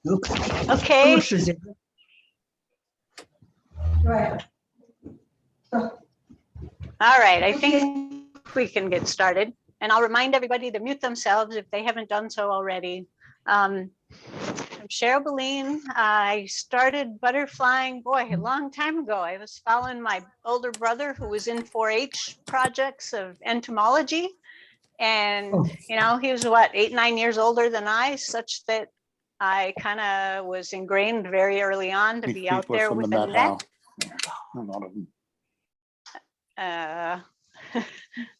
Okay. Right. All right, I think we can get started. And I'll remind everybody to mute themselves if they haven't done so already. I'm Cheryl Bellin. I started butterflying, boy, a long time ago. I was following my older brother who was in 4-H projects of entomology. And, you know, he was what, 8, 9 years older than I, such that I kind of was ingrained very early on to be out there with a net.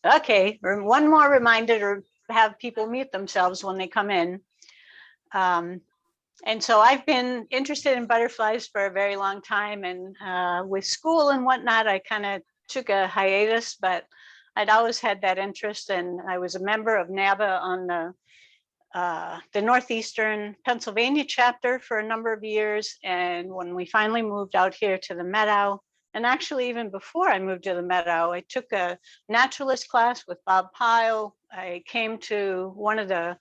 Okay, one more reminder to have people mute themselves when they come in. And so I've been interested in butterflies for a very long time, and with school and whatnot, I kind of took a hiatus, but I'd always had that interest, and I was a member of NABA on the Northeastern Pennsylvania chapter for a number of years. And when we finally moved out here to the Methow, and actually even before I moved to the Methow, I took a naturalist class with Bob Pyle. I came to one of the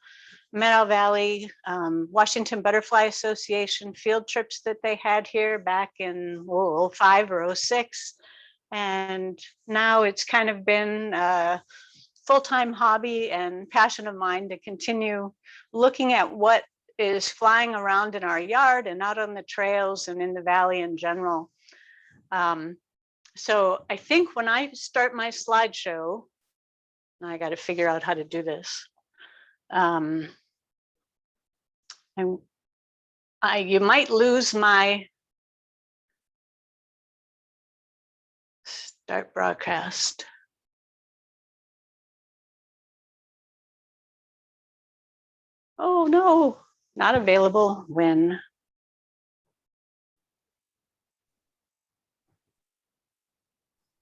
Methow Valley Washington Butterfly Association field trips that they had here back in 05 or 06. And now it's kind of been a full-time hobby and passion of mine to continue looking at what is flying around in our yard and out on the trails and in the valley in general. So I think when I start my slideshow, I got to figure out how to do this. And you might lose my start broadcast. Oh no, not available when.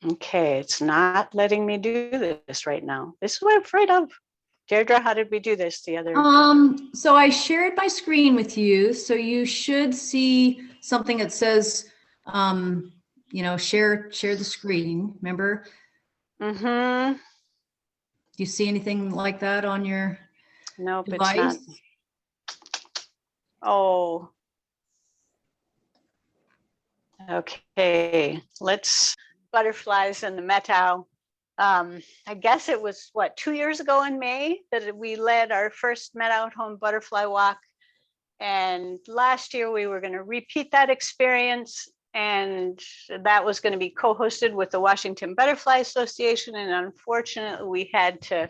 Okay, it's not letting me do this right now. This is what I'm afraid of. Deirdre, how did we do this the other? So I shared my screen with you, so you should see something that says, you know, share the screen. Remember? Mm-hmm. Do you see anything like that on your device? It's not. Oh. Okay, let's butterflies in the Methow. I guess it was what, 2 years ago in May that we led our first Methow home butterfly walk. And last year we were going to repeat that experience, and that was going to be co-hosted with the Washington Butterfly Association. And unfortunately we had to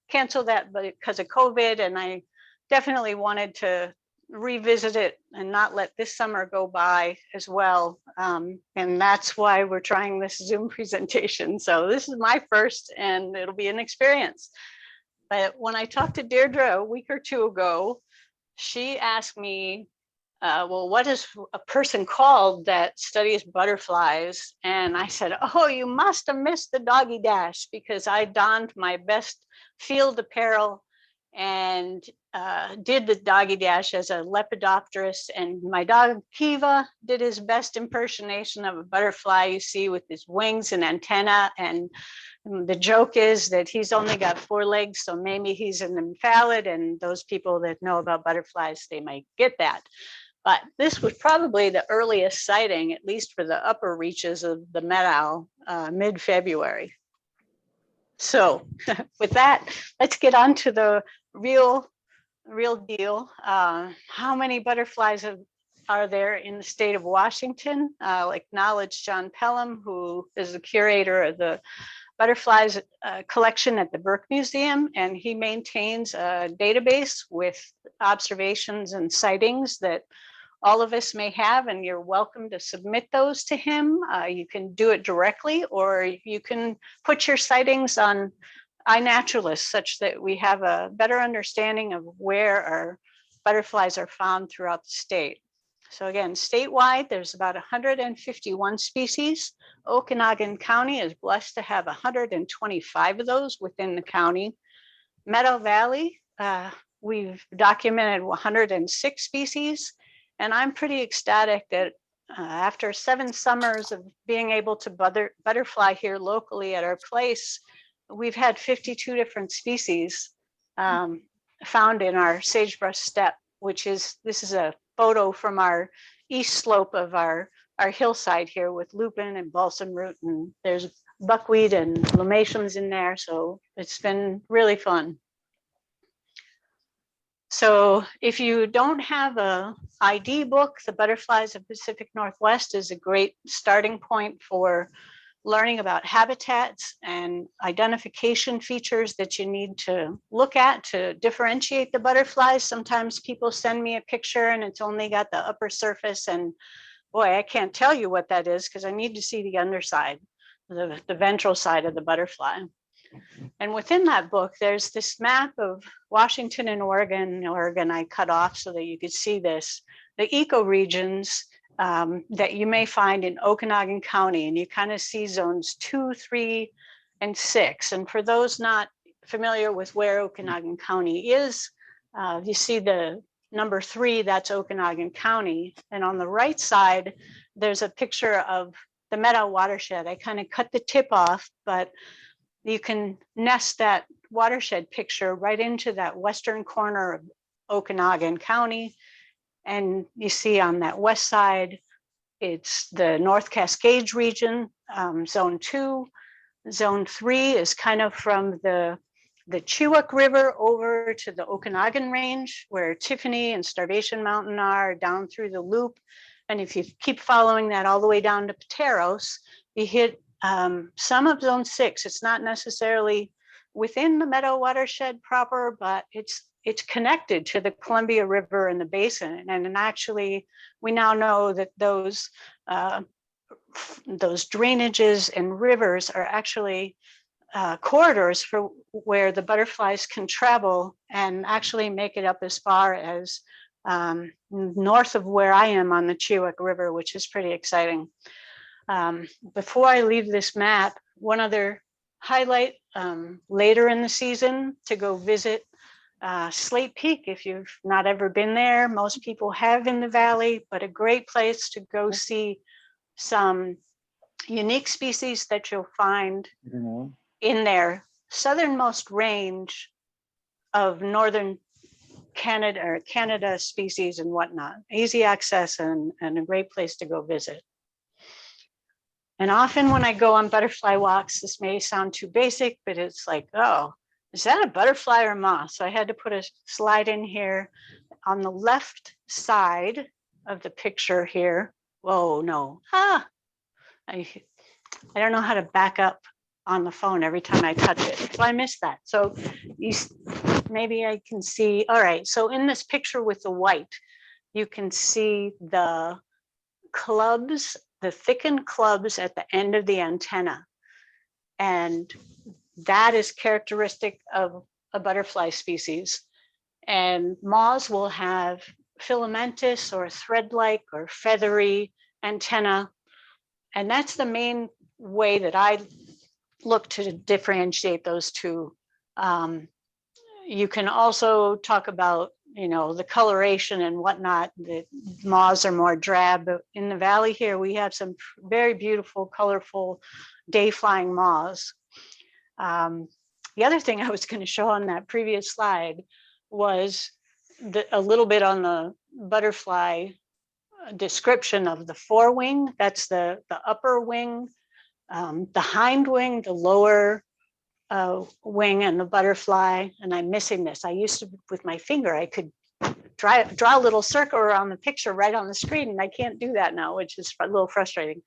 cancel that because of COVID. And I definitely wanted to revisit it and not let this summer go by as well. And that's why we're trying this Zoom presentation. So this is my first, and it'll be an experience. But when I talked to Deirdre a week or two ago, she asked me, well, what is a person called that studies butterflies? And I said, oh, you must have missed the doggy dash, because I donned my best field apparel and did the doggy dash as a lepidopterist. And my dog Kiva did his best impersonation of a butterfly you see with his wings and antenna. And the joke is that he's only got 4 legs, so maybe he's an Nymphallid, and those people that know about butterflies, they might get that. But this was probably the earliest sighting, at least for the upper reaches of the Methow, mid-February. So with that, let's get on to the real deal. How many butterflies are there in the state of Washington? I'll acknowledge John Pelham, who is the curator of the butterflies collection at the Burke Museum, and he maintains a database with observations and sightings that all of us may have, and you're welcome to submit those to him. You can do it directly, or you can put your sightings on iNaturalist, such that we have a better understanding of where our butterflies are found throughout the state. So again, statewide, there's about 151 species. Okanagan County is blessed to have 125 of those within the county. Methow Valley, we've documented 106 species. And I'm pretty ecstatic that after 7 summers of being able to butterfly here locally at our place, we've had 52 different species found in our sagebrush steppe, this is a photo from our east slope of our hillside here with lupin and balsam root, and there's buckwheat and lomatiums in there. So it's been really fun. So if you don't have a ID book, the Butterflies of Pacific Northwest is a great starting point for learning about habitats and identification features that you need to look at to differentiate the butterflies. Sometimes people send me a picture and it's only got the upper surface, and boy, I can't tell you what that is because I need to see the underside, the ventral side of the butterfly. And within that book, there's this map of Washington and Oregon. Oregon I cut off so that you could see this, the ecoregions that you may find in Okanagan County, and you kind of see zones 2, 3, and 6. And for those not familiar with where Okanagan County is, you see the number 3, that's Okanagan County. And on the right side, there's a picture of the Methow watershed. I kind of cut the tip off, but you can nest that watershed picture right into that western corner of Okanagan County. And you see on that west side, it's the North Cascades region, zone 2. Zone 3 is kind of from the Chewak River over to the Okanagan Range, where Tiffany and Starvation Mountain are, down through the loop. And if you keep following that all the way down to Pateros, you hit some of zone 6. It's not necessarily within the Methow watershed proper, but it's connected to the Columbia River and the basin. And actually, we now know that those drainages and rivers are actually corridors for where the butterflies can travel and actually make it up as far as north of where I am on the Chewak River, which is pretty exciting. Before I leave this map, one other highlight later in the season to go visit Slate Peak. If you've not ever been there, most people have in the valley, but a great place to go see some unique species that you'll find in their southernmost range of northern Canada or Canada species and whatnot. Easy access and a great place to go visit. And often when I go on butterfly walks, this may sound too basic, but it's like, oh, is that a butterfly or moth? So I had to put a slide in here on the left side of the picture here. Whoa, no. I don't know how to back up on the phone every time I touch it. So I missed that. So maybe I can see. All right. So in this picture with the white, you can see the clubs, the thickened clubs at the end of the antenna. And that is characteristic of a butterfly species. And moths will have filamentous or thread-like or feathery antenna. And that's the main way that I look to differentiate those two. You can also talk about, the coloration and whatnot. The moths are more drab. In the valley here, we have some very beautiful, colorful day-flying moths. The other thing I was going to show on that previous slide was a little bit on the butterfly description of the forewing. That's the upper wing, the hind wing, the lower wing, and the butterfly. And I'm missing this. I used to, with my finger, I could draw a little circle around the picture right on the screen, and I can't do that now, which is a little frustrating.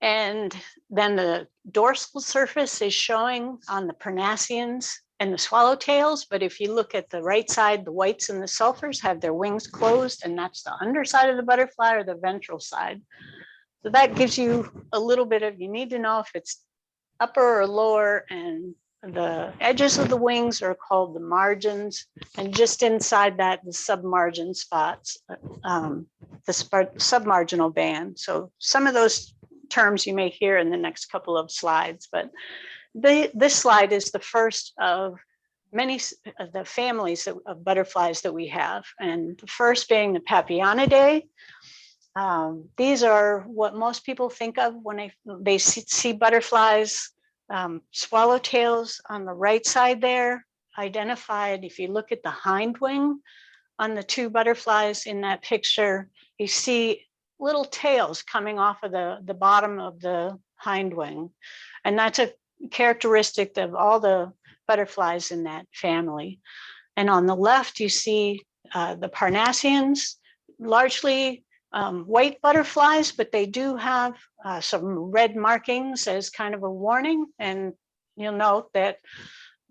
And then the dorsal surface is showing on the Parnassians and the swallowtails. But if you look at the right side, the whites and the sulfurs have their wings closed, and that's the underside of the butterfly or the ventral side. So that gives you a little bit of, you need to know if it's upper or lower, and the edges of the wings are called the margins. And just inside that, the submargin spots, the submarginal band. So some of those terms you may hear in the next couple of slides, but this slide is the first of many of the families of butterflies that we have. And the first being the Papillionidae. These are what most people think of when they see butterflies. Swallowtails on the right side there, identified, if you look at the hind wing, on the two butterflies in that picture, you see little tails coming off of the bottom of the hind wing. And that's a characteristic of all the butterflies in that family. And on the left, you see the Parnassians, largely white butterflies, but they do have some red markings as kind of a warning. And you'll note that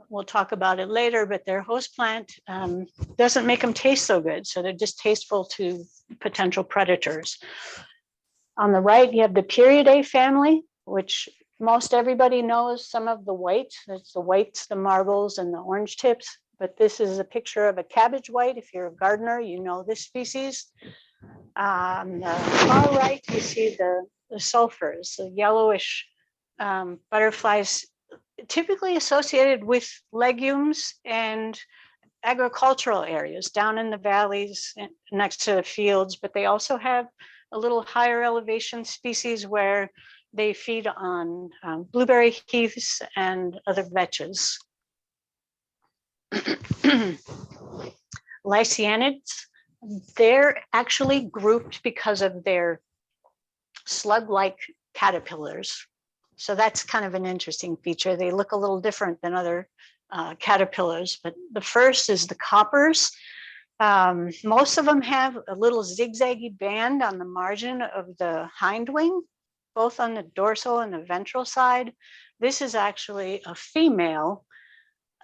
we'll talk about it later, but their host plant doesn't make them taste so good. So they're distasteful to potential predators. On the right, you have the Periidae family, which most everybody knows some of the white. It's the whites, the marbles, and the orange tips. But this is a picture of a cabbage white. If you're a gardener, you know this species. On the far right, you see the sulfurs, the yellowish butterflies, typically associated with legumes and agricultural areas down in the valleys next to the fields, but they also have a little higher elevation species where they feed on blueberry heaths and other vetches. Lycianids, they're actually grouped because of their slug-like caterpillars. So that's kind of an interesting feature. They look a little different than other caterpillars, but the first is the coppers. Most of them have a little zigzaggy band on the margin of the hind wing, both on the dorsal and the ventral side. This is actually a female.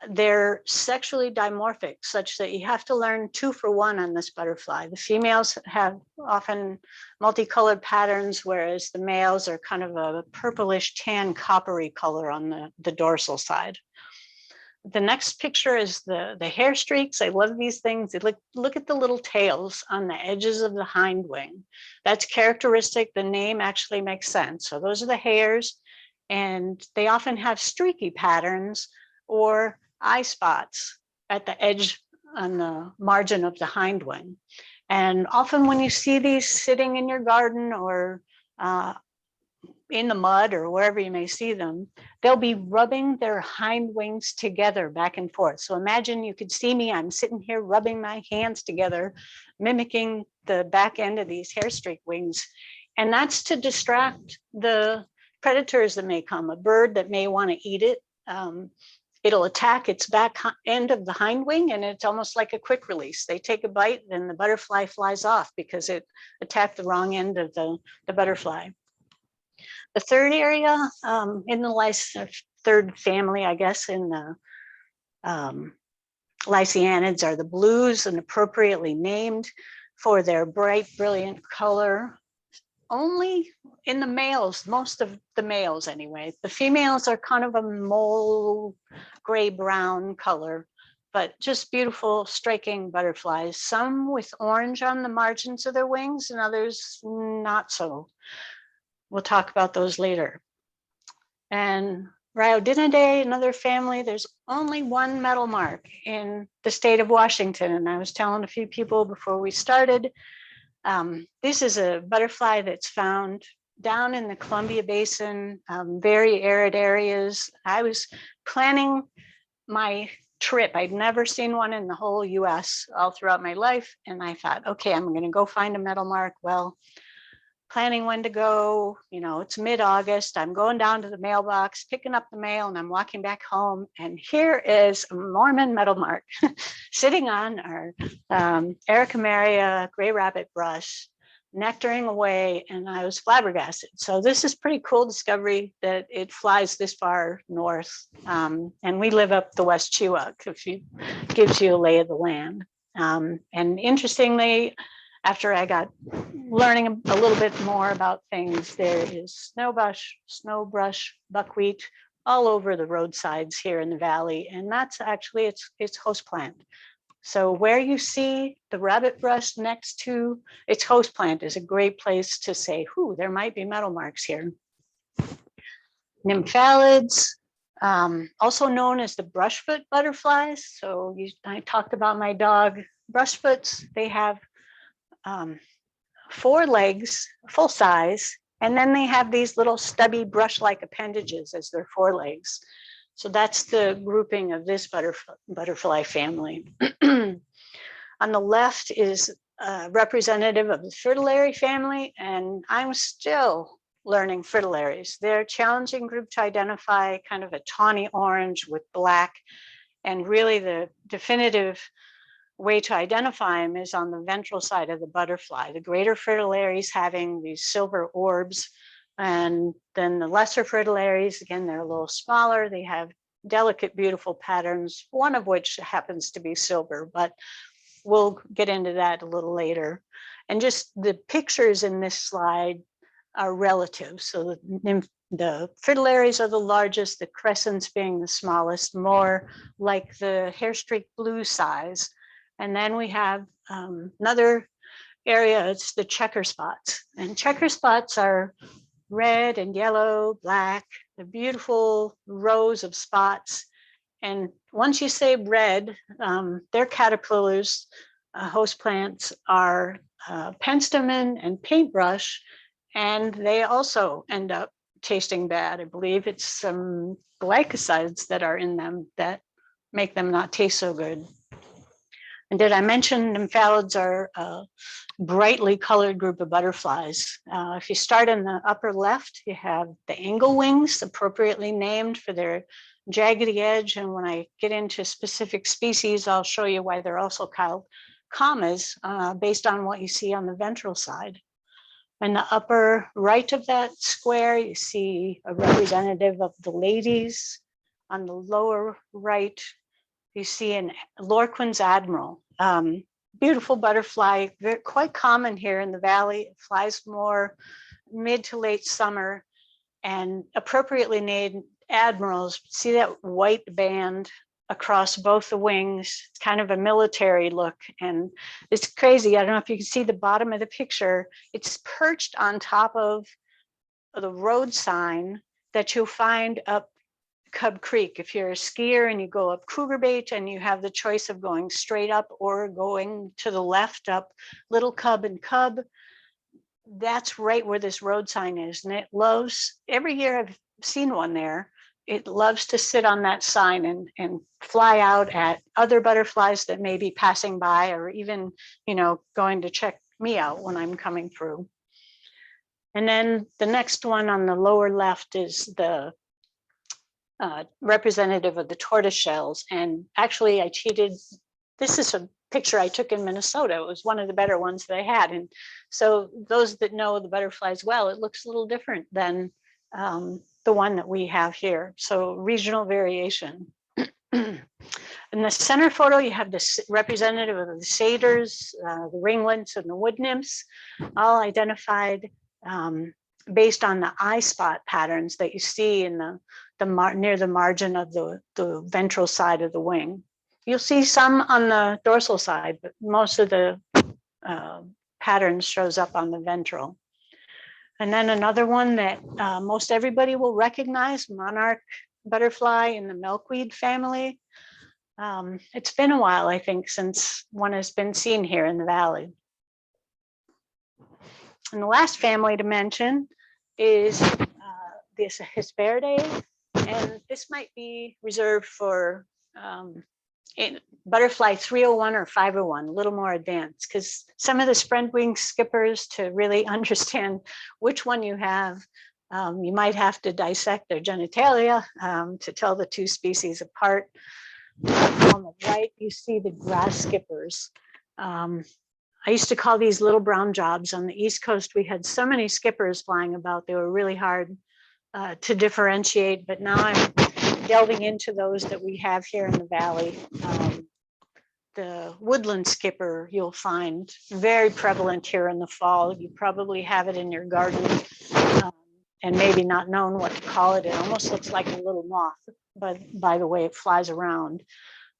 They're sexually dimorphic, such that you have to learn 2 for 1 on this butterfly. The females have often multicolored patterns, whereas the males are kind of a purplish tan coppery color on the dorsal side. The next picture is the hair streaks. I love these things. Look at the little tails on the edges of the hind wing. That's characteristic. The name actually makes sense. So those are the hairs, and they often have streaky patterns or eye spots at the edge on the margin of the hind wing. And often when you see these sitting in your garden or in the mud or wherever you may see them, they'll be rubbing their hind wings together back and forth. So imagine you could see me, I'm sitting here rubbing my hands together, mimicking the back end of these hair streak wings. And that's to distract the predators that may come, a bird that may want to eat it. It'll attack its back end of the hind wing, and it's almost like a quick release. They take a bite, and the butterfly flies off because it attacked the wrong end of the butterfly. The third area in the third family, I guess, in the Lycianids are the blues, and appropriately named for their bright, brilliant color. Only in the males, most of the males anyway. The females are kind of a mole gray-brown color, but just beautiful, striking butterflies, some with orange on the margins of their wings and others not so. We'll talk about those later. And Rhyodinidae, another family, there's only one metal mark in the state of Washington. And I was telling a few people before we started, this is a butterfly that's found down in the Columbia Basin, very arid areas. I was planning my trip. I'd never seen one in the whole US all throughout my life. And I thought, okay, I'm going to go find a metal mark. Well, planning when to go, it's mid-August. I'm going down to the mailbox, picking up the mail, and I'm walking back home. And here is a Mormon metal mark sitting on our Ericameria gray rabbit brush, nectaring away, and I was flabbergasted. So this is pretty cool discovery that it flies this far north. And we live up the West Chewuk, gives you a lay of the land. And interestingly, after I got learning a little bit more about things, there is snowbrush, buckwheat all over the roadsides here in the valley, and that's actually its host plant. So where you see the rabbit brush next to its host plant is a great place to say, there might be metal marks here. Nymphalids, also known as the brushfoot butterflies. So I talked about my dog, brushfoots. They have 4 legs, full size, and then they have these little stubby brush-like appendages as their forelegs. So that's the grouping of this butterfly family. On the left is representative of the fritillary family, and I'm still learning fritillaries. They're a challenging group to identify, kind of a tawny orange with black, and really the definitive way to identify them is on the ventral side of the butterfly. The greater fritillaries having these silver orbs, and then the lesser fritillaries, again, they're a little smaller. They have delicate, beautiful patterns, one of which happens to be silver, but we'll get into that a little later. And just the pictures in this slide are relative. So the fritillaries are the largest, the crescents being the smallest, more like the hair streak blue size. And then we have another area, it's the checker spots. And checker spots are red and yellow, black, the beautiful rows of spots. And once you say red, their caterpillars, host plants are penstemon and paintbrush, and they also end up tasting bad. I believe it's some glycosides that are in them that make them not taste so good. And did I mention nymphalids are a brightly colored group of butterflies? If you start in the upper left, you have the angle wings, appropriately named for their jaggedy edge. And when I get into specific species, I'll show you why they're also called commas based on what you see on the ventral side. In the upper right of that square, you see a representative of the ladies. On the lower right, you see an Lorquin's admiral. Beautiful butterfly, quite common here in the valley. It flies more mid to late summer, and appropriately named admirals. See that white band across both the wings, kind of a military look. And it's crazy. I don't know if you can see the bottom of the picture. It's perched on top of the road sign that you'll find up Cub Creek. If you're a skier and you go up Cougar Bait and you have the choice of going straight up or going to the left up Little Cub and Cub, that's right where this road sign is. And it loves, every year I've seen one there, it loves to sit on that sign and fly out at other butterflies that may be passing by, or even, you know, going to check me out when I'm coming through. And then the next one on the lower left is the representative of the tortoiseshells. And actually I cheated. This is a picture I took in Minnesota. It was one of the better ones that I had. And so those that know the butterflies well, it looks a little different than the one that we have here. So regional variation. In the center photo, you have this representative of the satyrs, the ringlets, and the wood nymphs, all identified based on the eye spot patterns that you see in near the margin of the ventral side of the wing. You'll see some on the dorsal side, but most of the pattern shows up on the ventral. And then another one that most everybody will recognize, Monarch butterfly in the milkweed family. It's been a while, I think, since one has been seen here in the valley. And the last family to mention is this Hesperidae, and this might be reserved for butterfly 301 or 501, a little more advanced, because some of the spread-wing skippers, to really understand which one you have, you might have to dissect their genitalia to tell the two species apart. On the right, you see the grass skippers. I used to call these little brown jobs. On the East Coast, we had so many skippers flying about. They were really hard to differentiate, but now I'm delving into those that we have here in the valley. The woodland skipper you'll find very prevalent here in the fall. You probably have it in your garden and maybe not known what to call it. It almost looks like a little moth, but by the way it flies around.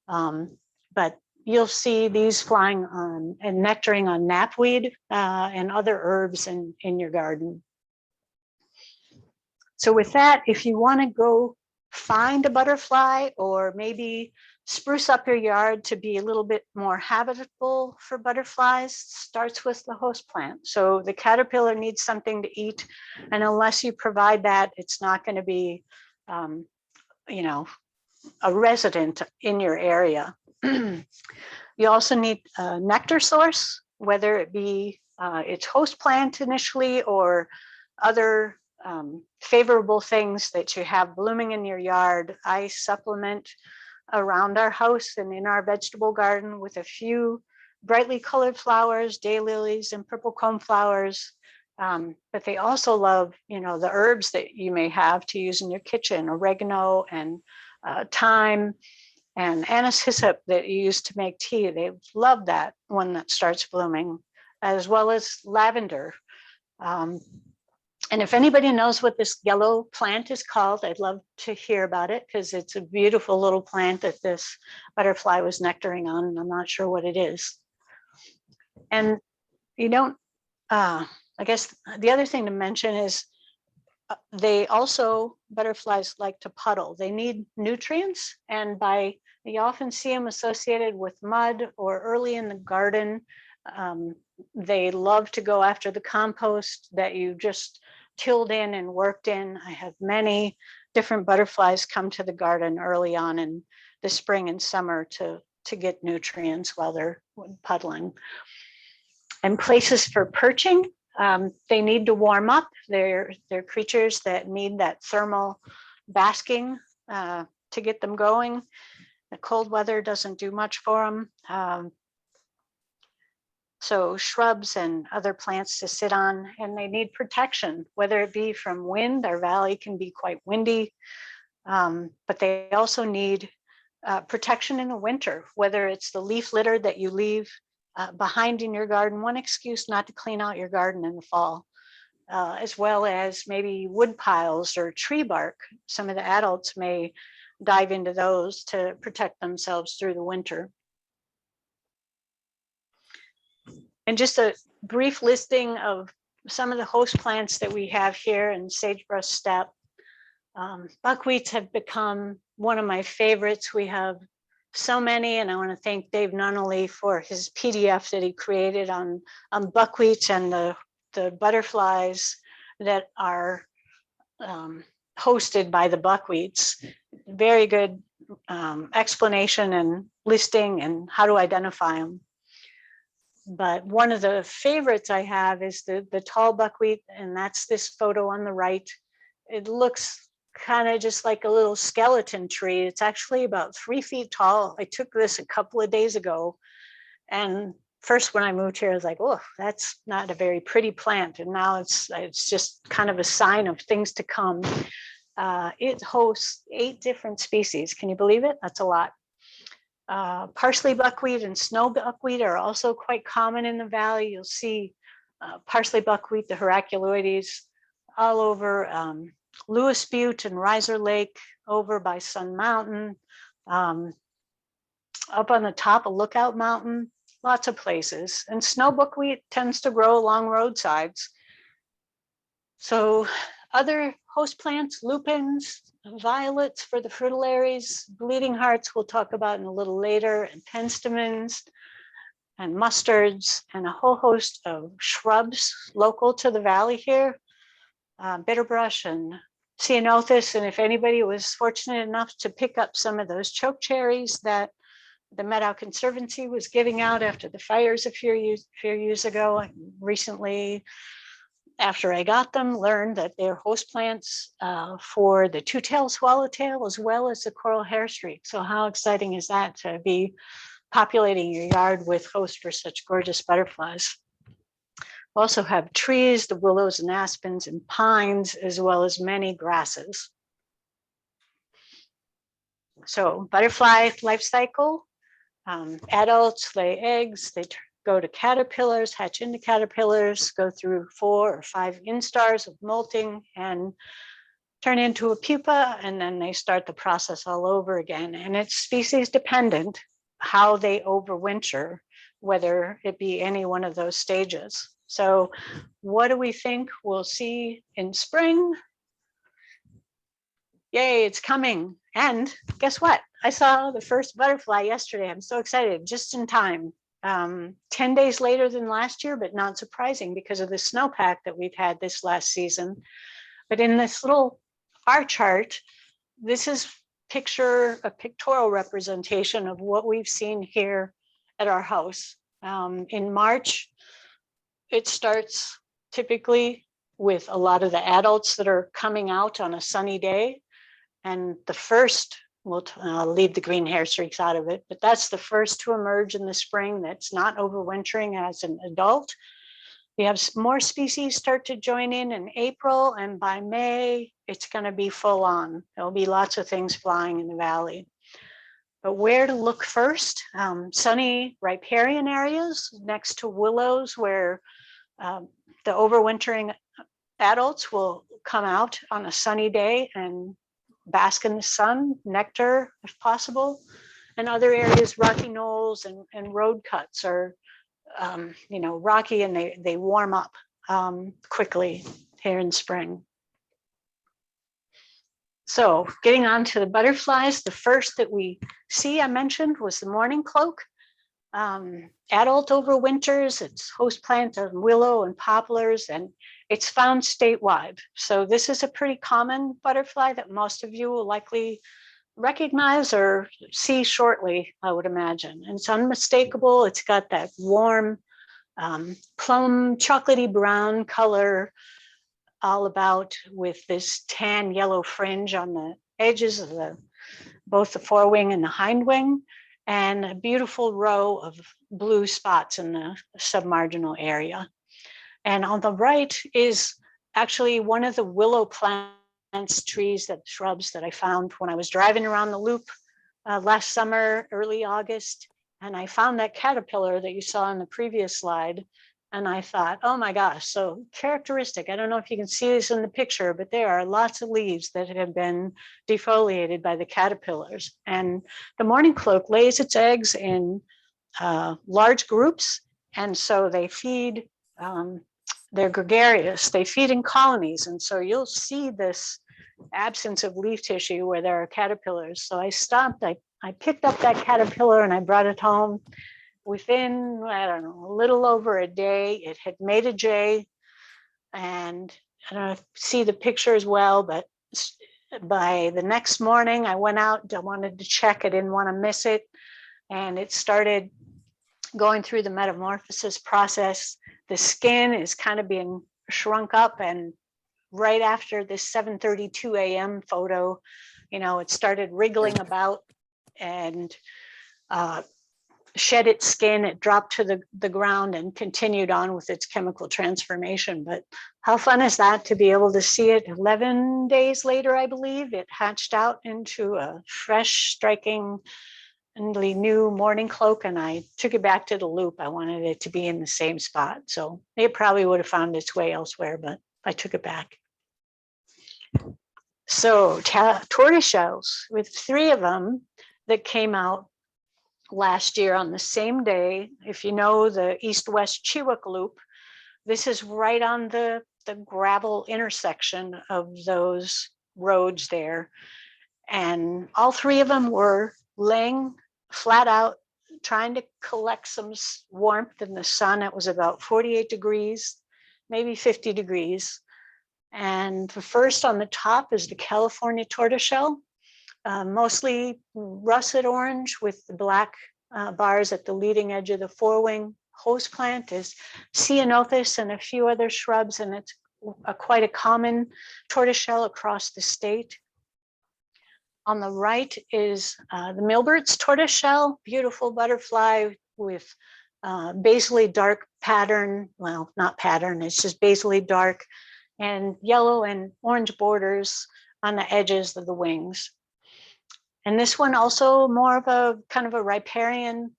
But you'll see these flying on and nectaring on knapweed and other herbs in your garden. So with that, if you want to go find a butterfly or maybe spruce up your yard to be a little bit more habitable for butterflies, starts with the host plant. So the caterpillar needs something to eat, and unless you provide that, it's not going to be, you know, a resident in your area. You also need a nectar source, whether it be its host plant initially or other favorable things that you have blooming in your yard. I supplement around our house and in our vegetable garden with a few brightly colored flowers, daylilies and purple cone flowers. But they also love, the herbs that you may have to use in your kitchen, oregano and thyme and anise hyssop that you use to make tea. They love that when that starts blooming, as well as lavender. And if anybody knows what this yellow plant is called, I'd love to hear about it, because it's a beautiful little plant that this butterfly was nectaring on, and I'm not sure what it is. And you don't, I guess the other thing to mention is butterflies like to puddle. They need nutrients, and you often see them associated with mud, or early in the garden, they love to go after the compost that you just tilled in and worked in. I have many different butterflies come to the garden early on in the spring and summer to get nutrients while they're puddling. And places for perching, they need to warm up. They're creatures that need that thermal basking to get them going. The cold weather doesn't do much for them. So shrubs and other plants to sit on, and they need protection, whether it be from wind. Our valley can be quite windy, but they also need protection in the winter, whether it's the leaf litter that you leave behind in your garden. One excuse not to clean out your garden in the fall, as well as maybe wood piles or tree bark. Some of the adults may dive into those to protect themselves through the winter. And just a brief listing of some of the host plants that we have here in sagebrush steppe. Buckwheats have become one of my favorites. We have so many, and I want to thank Dave Nunnally for his PDF that he created on buckwheats and the butterflies that are hosted by the buckwheats. Very good explanation and listing and how to identify them. But one of the favorites I have is the tall buckwheat, and that's this photo on the right. It looks kind of just like a little skeleton tree. It's actually about 3 feet tall. I took this a couple of days ago, and first when I moved here, I was like, oh, that's not a very pretty plant. And now it's just kind of a sign of things to come. It hosts 8 different species. Can you believe it? That's a lot. Parsley buckwheat and snow buckwheat are also quite common in the valley. You'll see parsley buckwheat, the heraculoides, all over Lewis Butte and Riser Lake, over by Sun Mountain, up on the top of Lookout Mountain, lots of places. And snow buckwheat tends to grow along roadsides. So other host plants, lupins, violets for the fritillaries, bleeding hearts we'll talk about in a little later, and penstemons and mustards, and a whole host of shrubs local to the valley here, bitterbrush and ceanothus. And if anybody was fortunate enough to pick up some of those chokecherries that the Methow Conservancy was giving out after the fires a few years ago, I recently, after I got them, learned that they're host plants for the two-tailed swallowtail as well as the coral hair streak. So how exciting is that to be populating your yard with hosts for such gorgeous butterflies? We also have trees, the willows and aspens and pines, as well as many grasses. So butterfly life cycle, adults lay eggs, they go to caterpillars, hatch into caterpillars, go through 4 or 5 instars of molting and turn into a pupa, and then they start the process all over again. And it's species dependent how they overwinter, whether it be any one of those stages. So what do we think we'll see in spring? Yay, it's coming. And guess what? I saw the first butterfly yesterday. I'm so excited, just in time. 10 days later than last year, but not surprising because of the snowpack that we've had this last season. But in this little bar chart, this is a pictorial representation of what we've seen here at our house. In March, it starts typically with a lot of the adults that are coming out on a sunny day. And the first, I'll leave the green hair streaks out of it, but that's the first to emerge in the spring that's not overwintering as an adult. We have more species start to join in April, and by May, it's going to be full on. There'll be lots of things flying in the valley. But where to look first? Sunny riparian areas next to willows where the overwintering adults will come out on a sunny day and bask in the sun, nectar if possible. And other areas, rocky knolls and road cuts are rocky, and they warm up quickly here in spring. So getting on to the butterflies, the first that we see, I mentioned, was the mourning cloak. Adult overwinters, it's host plant of willow and poplars, and it's found statewide. So this is a pretty common butterfly that most of you will likely recognize or see shortly, I would imagine. And it's unmistakable. It's got that warm plum chocolatey brown color all about, with this tan yellow fringe on the edges of both the forewing and the hindwing, and a beautiful row of blue spots in the submarginal area. And on the right is actually one of the willow plants, trees, shrubs that I found when I was driving around the loop last summer, early August. And I found that caterpillar that you saw in the previous slide. And I thought, oh my gosh, so characteristic. I don't know if you can see this in the picture, but there are lots of leaves that have been defoliated by the caterpillars. And the mourning cloak lays its eggs in large groups. And so they feed, they're gregarious, they feed in colonies. And so you'll see this absence of leaf tissue where there are caterpillars. So I stopped, I picked up that caterpillar and I brought it home. Within, I don't know, a little over a day, it had made a J. And I don't know if you see the picture as well, but by the next morning, I went out, I wanted to check, I didn't want to miss it. And it started going through the metamorphosis process. The skin is kind of being shrunk up, and right after this 7:32 a.m. photo, it started wriggling about and shed its skin. It dropped to the ground and continued on with its chemical transformation. But how fun is that to be able to see it 11 days later, I believe, it hatched out into a fresh, striking, new mourning cloak, and I took it back to the loop. I wanted it to be in the same spot. So it probably would have found its way elsewhere, but I took it back. So tortoiseshells, with 3 of them that came out last year on the same day. If you know the east-west Chewak loop, this is right on the gravel intersection of those roads there. And all 3 of them were laying flat out, trying to collect some warmth in the sun. It was about 48 degrees, maybe 50 degrees. And the first on the top is the California tortoiseshell. Mostly russet orange with the black bars at the leading edge of the forewing. Host plant is Ceanothus and a few other shrubs, and it's quite a common tortoiseshell across the state. On the right is the Milbert's tortoiseshell, beautiful butterfly with basally dark pattern. Well, not pattern, it's just basally dark, and yellow and orange borders on the edges of the wings. And this one also more of a kind of a riparian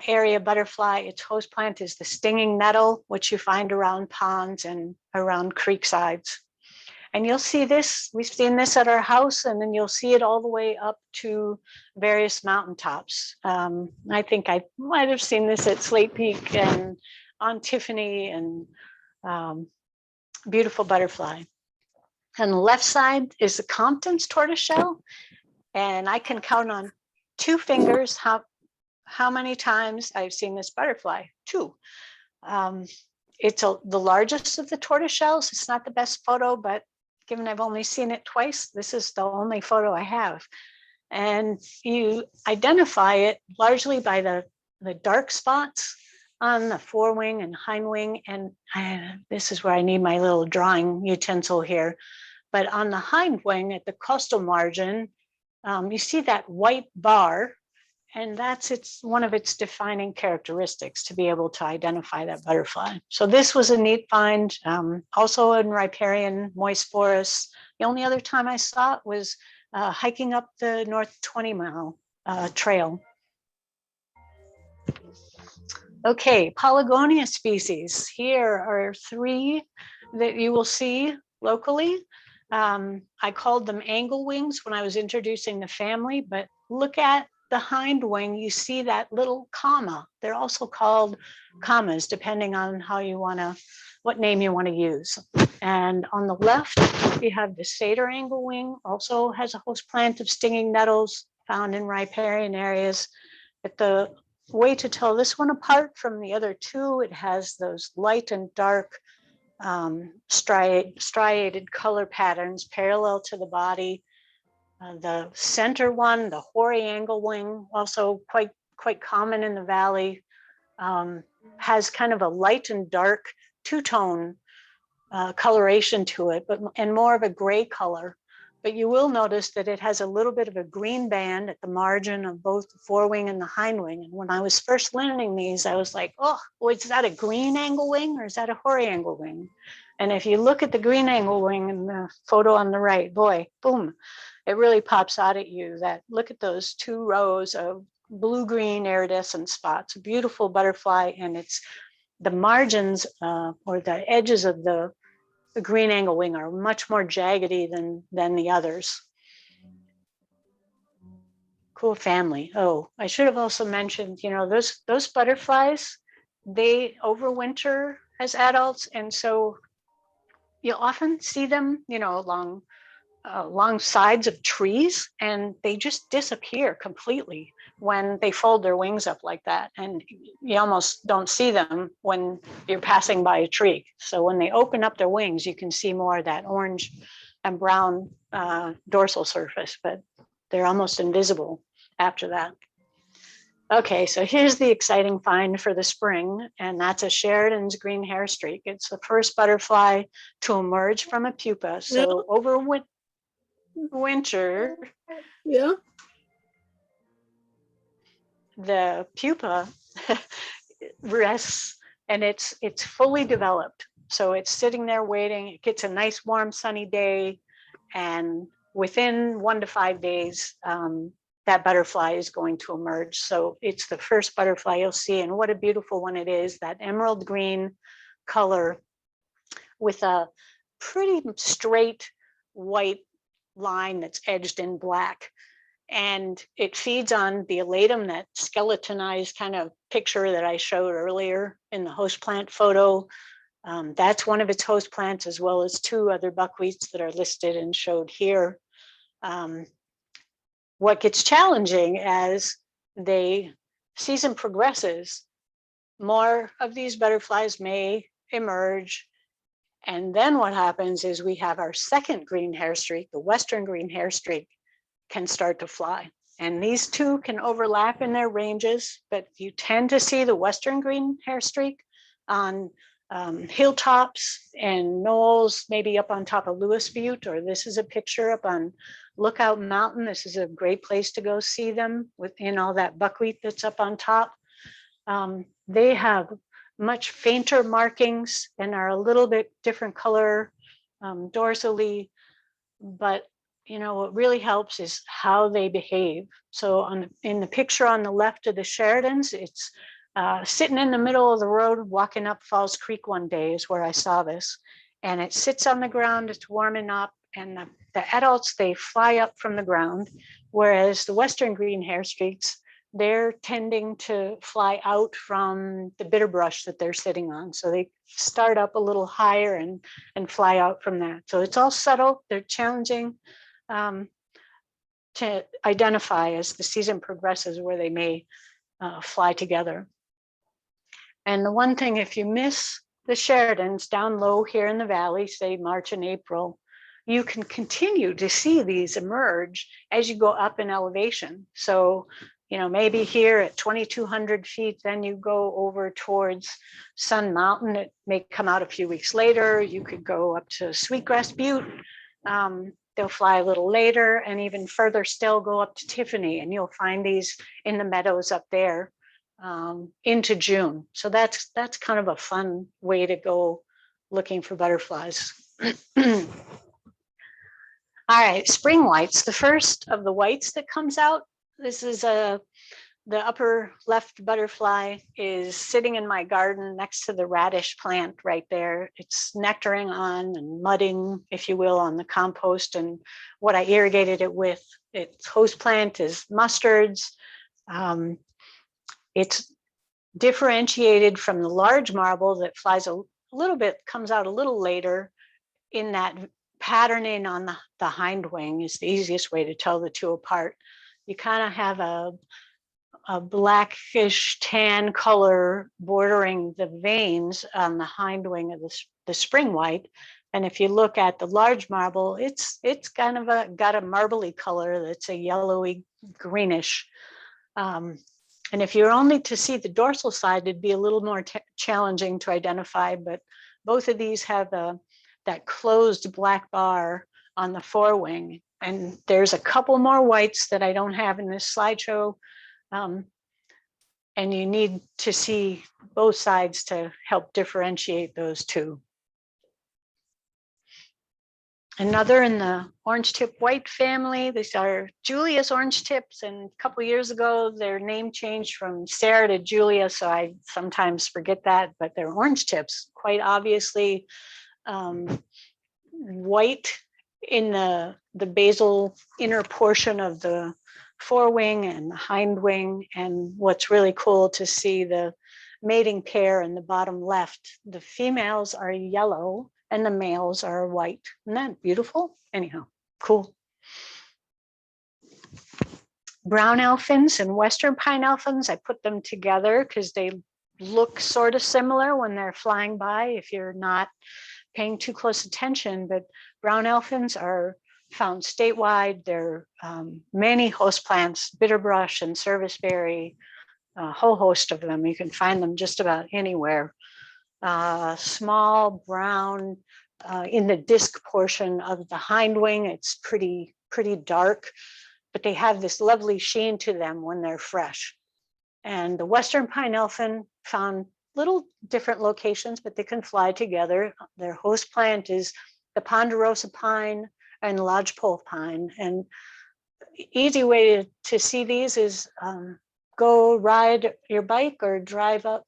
area butterfly. Its host plant is the Stinging Nettle, which you find around ponds and around creek sides. And you'll see this, we've seen this at our house, and then you'll see it all the way up to various mountaintops. I think I might have seen this at Slate Peak and on Tiffany, and beautiful butterfly. On the left side is the Compton's tortoiseshell. And I can count on 2 fingers how many times I've seen this butterfly. 2. It's the largest of the tortoiseshells. It's not the best photo, but given I've only seen it twice, this is the only photo I have. And you identify it largely by the the dark spots on the forewing and hindwing. And this is where I need my little drawing utensil here. But on the hindwing at the costal margin, you see that white bar, and that's one of its defining characteristics to be able to identify that butterfly. So this was a neat find, also in riparian moist forests. The only other time I saw it was hiking up the North 20-mile trail. Okay, Polygonia species. Here are 3 that you will see locally. I called them angle wings when I was introducing the family, but look at the hind wing, you see that little comma. They're also called commas, depending on how you what name you want to use. And on the left, you have the satyr angle wing, also has a host plant of stinging nettles found in riparian areas. But the way to tell this one apart from the other 2, it has those light and dark striated color patterns parallel to the body. The center one, the hoary angle wing, also quite common in the valley, has kind of a light and dark 2-tone coloration to it, and more of a gray color. But you will notice that it has a little bit of a green band at the margin of both the forewing and the hindwing. And when I was first learning these, I was like, oh, is that a green angle wing or is that a hoary angle wing? And if you look at the green angle wing in the photo on the right, boy, boom, it really pops out at you that look at those 2 rows of blue-green iridescent spots, a beautiful butterfly, and it's the margins or the edges of the green angle wing are much more jaggedy than the others. Cool family. Oh, I should have also mentioned, those butterflies, they overwinter as adults, and so you'll often see them, along sides of trees, and they just disappear completely when they fold their wings up like that. And you almost don't see them when you're passing by a tree. So when they open up their wings, you can see more of that orange and brown dorsal surface, but they're almost invisible after that. Okay, so here's the exciting find for the spring, and that's a Sheridan's green hair streak. It's the first butterfly to emerge from a pupa. So over winter, the pupa rests, and it's fully developed. So it's sitting there waiting. It gets a nice warm sunny day, and within 1 to 5 days, that butterfly is going to emerge. So it's the first butterfly you'll see, and what a beautiful one it is, that emerald green color with a pretty straight white line that's edged in black. And it feeds on the elatum, that skeletonized kind of picture that I showed earlier in the host plant photo. That's one of its host plants, as well as 2 other buckwheats that are listed and showed here. What gets challenging as the season progresses, more of these butterflies may emerge. And then what happens is we have our second green hair streak, the western green hair streak, can start to fly. And these 2 can overlap in their ranges, but you tend to see the western green hair streak on hilltops and knolls, maybe up on top of Lewis Butte, or this is a picture up on Lookout Mountain. This is a great place to go see them within all that buckwheat that's up on top. They have much fainter markings and are a little bit different color dorsally, but what really helps is how they behave. So in the picture on the left of the Sheridans, it's sitting in the middle of the road, walking up Falls Creek one day is where I saw this. And it sits on the ground, it's warming up, and the adults, they fly up from the ground, whereas the western green hair streaks, they're tending to fly out from the bitter brush that they're sitting on. So they start up a little higher and fly out from that. So it's all subtle, they're challenging to identify as the season progresses where they may fly together. And the one thing, if you miss the Sheridans down low here in the valley, say March and April, you can continue to see these emerge as you go up in elevation. So, you know, maybe here at 2,200 feet, then you go over towards Sun Mountain. It may come out a few weeks later. You could go up to Sweetgrass Butte. They'll fly a little later, and even further still go up to Tiffany, and you'll find these in the meadows up there into June. So that's kind of a fun way to go looking for butterflies. All right, spring whites, the first of the whites that comes out. This is the upper left butterfly is sitting in my garden next to the radish plant right there. It's nectaring on and mudding, if you will, on the compost and what I irrigated it with. Its host plant is mustards. It's differentiated from the large marble that flies a little bit, comes out a little later, in that patterning on the hind wing is the easiest way to tell the two apart. You kind of have a blackish tan color bordering the veins on the hind wing of the spring white. And if you look at the large marble, it's kind of got a marbly color that's a yellowy greenish. And if you're only to see the dorsal side, it'd be a little more challenging to identify, but both of these have that closed black bar on the forewing. And there's a couple more whites that I don't have in this slideshow. And you need to see both sides to help differentiate those two. Another in the orange tip white family, these are Julius orange tips. And a couple years ago, their name changed from Sarah to Julia. So I sometimes forget that, but they're orange tips, quite obviously white in the basal inner portion of the forewing and the hind wing. And what's really cool to see the mating pair in the bottom left, the females are yellow and the males are white. Isn't that beautiful? Anyhow, cool. Brown elfins and western pine elfins, I put them together because they look sort of similar when they're flying by if you're not paying too close attention. But brown elfins are found statewide. There are many host plants, bitterbrush and serviceberry, a whole host of them. You can find them just about anywhere. Small brown in the disc portion of the hind wing. It's pretty dark, but they have this lovely sheen to them when they're fresh. And the western pine elfin found little different locations, but they can fly together. Their host plant is the ponderosa pine and lodgepole pine. And easy way to see these is go ride your bike or drive up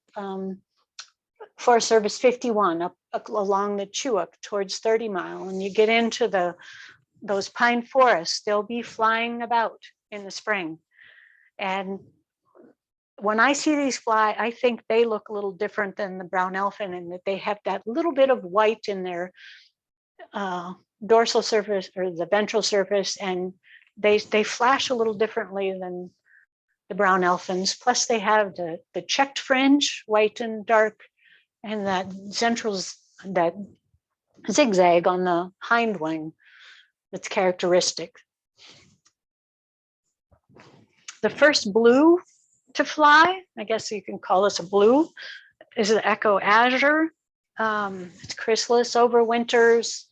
Forest Service 51 up along the Chewuk towards 30 Mile, and you get into those pine forests. They'll be flying about in the spring. And when I see these fly, I think they look a little different than the brown elfin in that they have that little bit of white in their dorsal surface or the ventral surface, and they flash a little differently than the brown elfins. Plus they have the checked fringe, white and dark, and that that zigzag on the hind wing that's characteristic. The first blue to fly, I guess you can call this a blue, is the Echo Azure. It's chrysalis, overwinters,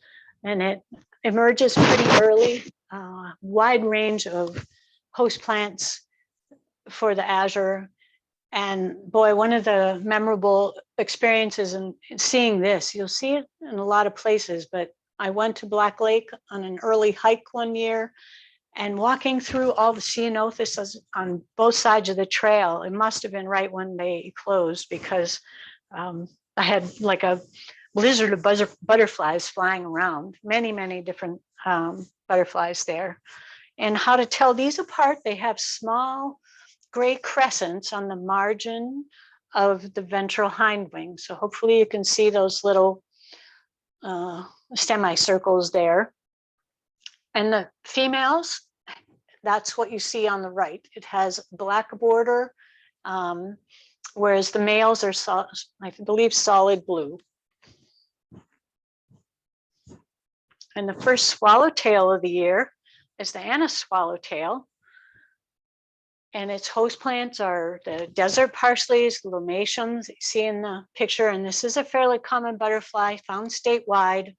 and it emerges pretty early. Wide range of host plants for the Azure. And boy, one of the memorable experiences in seeing this, you'll see it in a lot of places, but I went to Black Lake on an early hike one year, and walking through all the ceanothus on both sides of the trail, it must have been right when they closed, because I had like a blizzard of butterflies flying around, many different butterflies there. And how to tell these apart, they have small gray crescents on the margin of the ventral hind wing. So hopefully you can see those little semicircles there. And the females, that's what you see on the right. It has black border, whereas the males are, I believe, solid blue. And the first swallowtail of the year is the Anna swallowtail. And its host plants are the desert parsleys, lomatiums, you see in the picture. And this is a fairly common butterfly found statewide.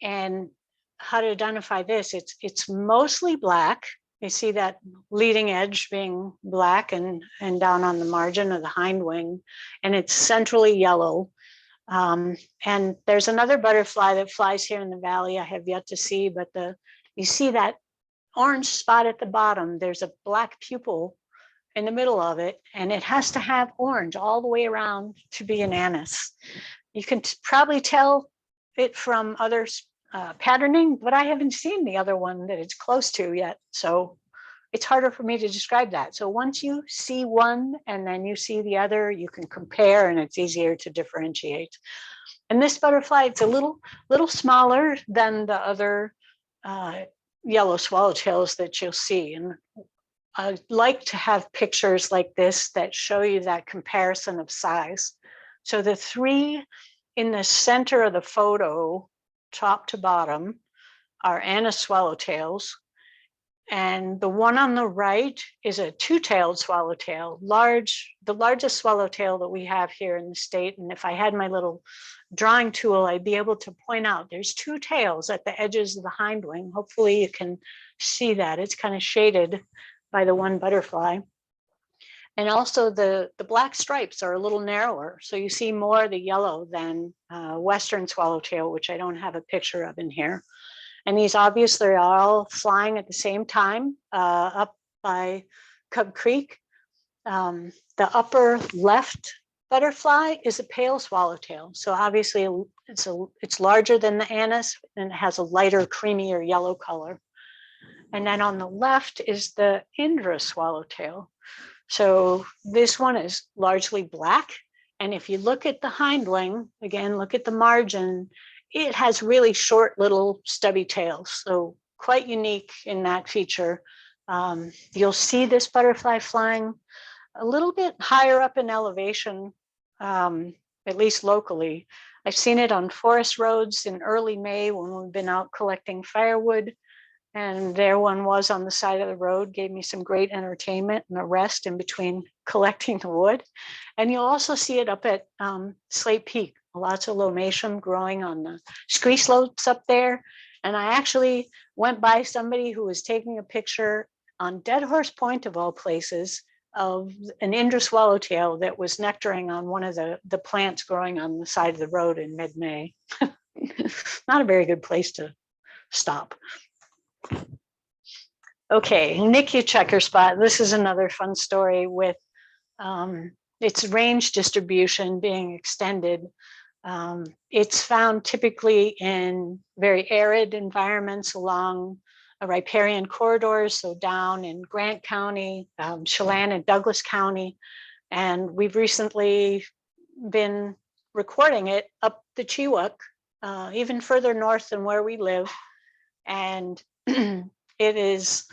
And how to identify this, it's mostly black. You see that leading edge being black and down on the margin of the hind wing, and it's centrally yellow. And there's another butterfly that flies here in the valley I have yet to see, but you see that orange spot at the bottom. There's a black pupil in the middle of it, and it has to have orange all the way around to be an anise. You can probably tell it from other patterning, but I haven't seen the other one that it's close to yet. So it's harder for me to describe that. So once you see one and then you see the other, you can compare and it's easier to differentiate. And this butterfly, it's a little smaller than the other yellow swallowtails that you'll see. And I like to have pictures like this that show you that comparison of size. So the three in the center of the photo, top to bottom, are anise swallowtails. And the one on the right is a two-tailed swallowtail, the largest swallowtail that we have here in the state. And if I had my little drawing tool, I'd be able to point out there's two tails at the edges of the hind wing. Hopefully you can see that. It's kind of shaded by the one butterfly. And also the black stripes are a little narrower. So you see more of the yellow than Western swallowtail, which I don't have a picture of in here. And these obviously are all flying at the same time up by Cub Creek. The upper left butterfly is a pale swallowtail. So obviously it's larger than the anise and it has a lighter, creamier yellow color. And then on the left is the Indra swallowtail. So this one is largely black. And if you look at the hind wing, again, look at the margin, it has really short little stubby tails. So quite unique in that feature. You'll see this butterfly flying a little bit higher up in elevation, at least locally. I've seen it on forest roads in early May when we've been out collecting firewood. And there one was on the side of the road, gave me some great entertainment and a rest in between collecting the wood. And you'll also see it up at Slate Peak, lots of lomatium growing on the scree slopes up there. And I actually went by somebody who was taking a picture on Dead Horse Point of all places of an Indra swallowtail that was nectaring on one of the plants growing on the side of the road in mid-May. Not a very good place to stop. Okay, NICU checker spot. This is another fun story with its range distribution being extended. It's found typically in very arid environments along riparian corridors, so down in Grant County, Chelan and Douglas County. And we've recently been recording it up the Chewuk, even further north than where we live. And it is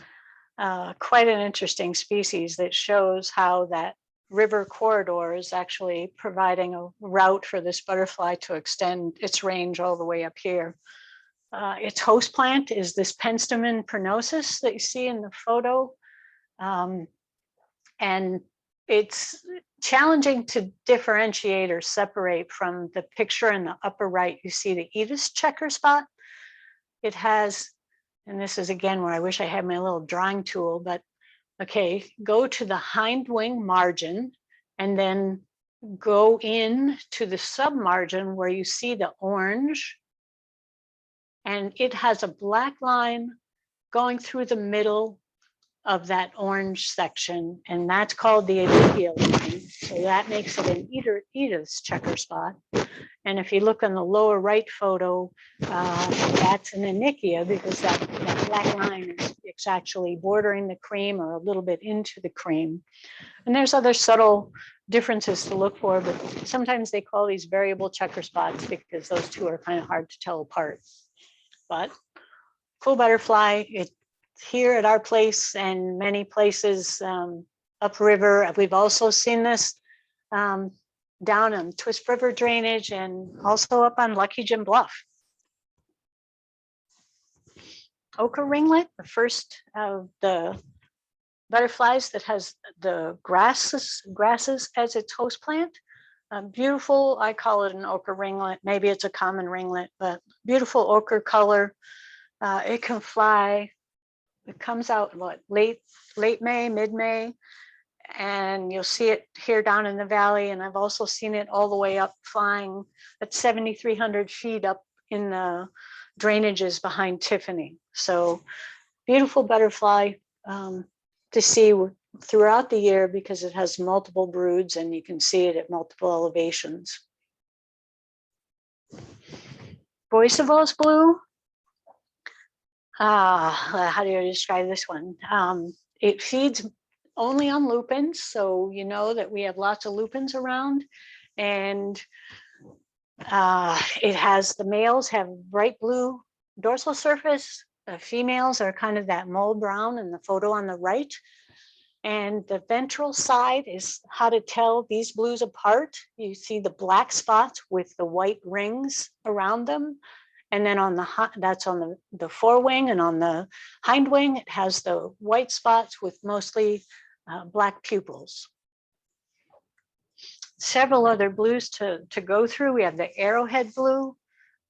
quite an interesting species that shows how that river corridor is actually providing a route for this butterfly to extend its range all the way up here. Its host plant is this Penstemon prenosus that you see in the photo. And it's challenging to differentiate or separate from the picture in the upper right. You see the Edis checker spot. It has, and this is again where I wish I had my little drawing tool, but okay, go to the hind wing margin and then go in to the submargin where you see the orange. And it has a black line going through the middle of that orange section, and that's called the Adigia line. So that makes it an Edis checker spot. And if you look on the lower right photo, that's an Onychia because that black line is actually bordering the cream or a little bit into the cream. And there's other subtle differences to look for, but sometimes they call these variable checker spots because those two are kind of hard to tell apart. But cool butterfly, it's here at our place and many places upriver. We've also seen this down on Twist River drainage and also up on Lucky Jim Bluff. Ochre Ringlet, the first of the butterflies that has the grasses as its host plant. Beautiful, I call it an ochre ringlet. Maybe it's a common ringlet, but beautiful ochre color. It can fly. It comes out what, late May, mid-May, and you'll see it here down in the valley. And I've also seen it all the way up flying at 7,300 feet up in the drainages behind Tiffany. So beautiful butterfly to see throughout the year because it has multiple broods and you can see it at multiple elevations. Boisevaus blue. How do you describe this one? It feeds only on lupins, so you know that we have lots of lupins around, and it has, the males have bright blue dorsal surface. The females are kind of that mold brown in the photo on the right. And the ventral side is how to tell these blues apart. You see the black spots with the white rings around them. And then on that's on the forewing, and on the hind wing, it has the white spots with mostly black pupils. Several other blues to go through. We have the Arrowhead Blue.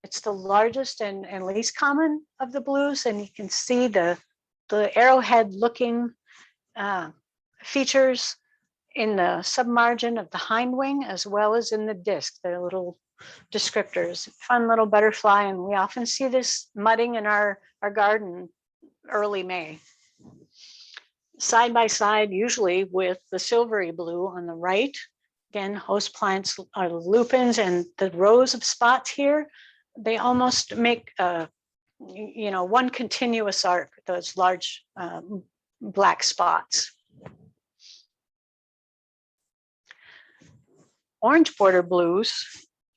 It's the largest and least common of the blues, and you can see the arrowhead looking features in the submargin of the hind wing as well as in the disc. They're little descriptors. Fun little butterfly, and we often see this mudding in our garden early May. Side by side, usually with the silvery blue on the right. Again, host plants are lupins, and the rows of spots here, they almost make one continuous arc, those large black spots. Orange border blues,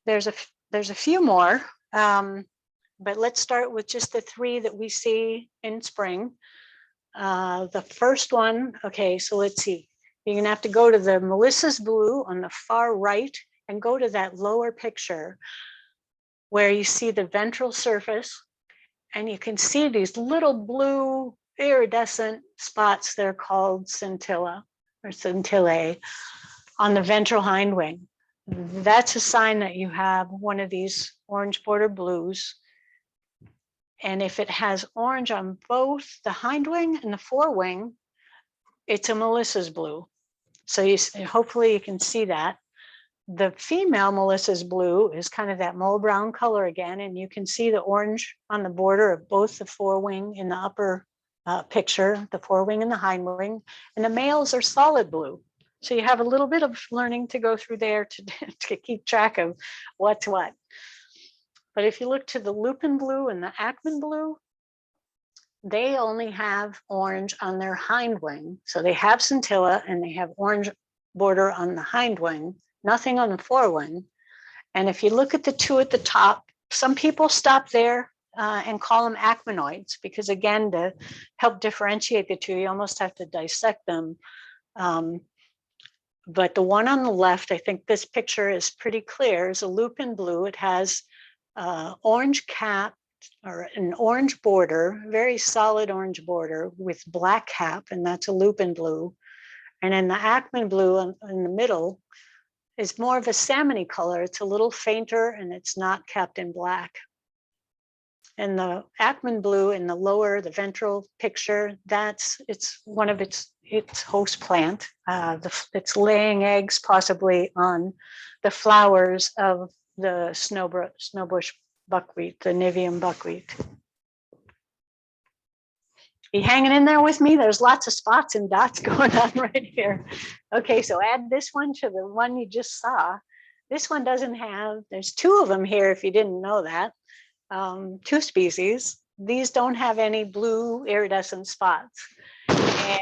there's a few more, but let's start with just the three that we see in spring. The first one, okay, so let's see. You're gonna have to go to the Melissa's blue on the far right and go to that lower picture where you see the ventral surface, and you can see these little blue iridescent spots. They're called scintilla or scintillae on the ventral hind wing. That's a sign that you have one of these orange border blues. And if it has orange on both the hind wing and the forewing, it's a Melissa's blue. So hopefully you can see that. The female Melissa's blue is kind of that mold brown color again, and you can see the orange on the border of both the forewing in the upper picture, the forewing and the hind wing, and the males are solid blue. So you have a little bit of learning to go through there to keep track of what's what. But if you look to the lupin blue and the Ackman blue, they only have orange on their hind wing. So they have scintilla and they have orange border on the hind wing, nothing on the forewing. And if you look at the two at the top, some people stop there and call them Ackmanoids, because again, to help differentiate the two, you almost have to dissect them. But the one on the left, I think this picture is pretty clear, is a lupin blue. It has orange cap or an orange border, very solid orange border with black cap, and that's a lupin blue. And then the Ackman blue in the middle is more of a salmony color. It's a little fainter and it's not capped in black. And the Ackman blue in the lower, the ventral picture, it's one of its host plant. It's laying eggs possibly on the flowers of the snowbush buckwheat, the Nivium buckwheat. You hanging in there with me? There's lots of spots and dots going on right here. Okay, so add this one to the one you just saw. This one doesn't have, there's two of them here if you didn't know that, two species. These don't have any blue iridescent spots. And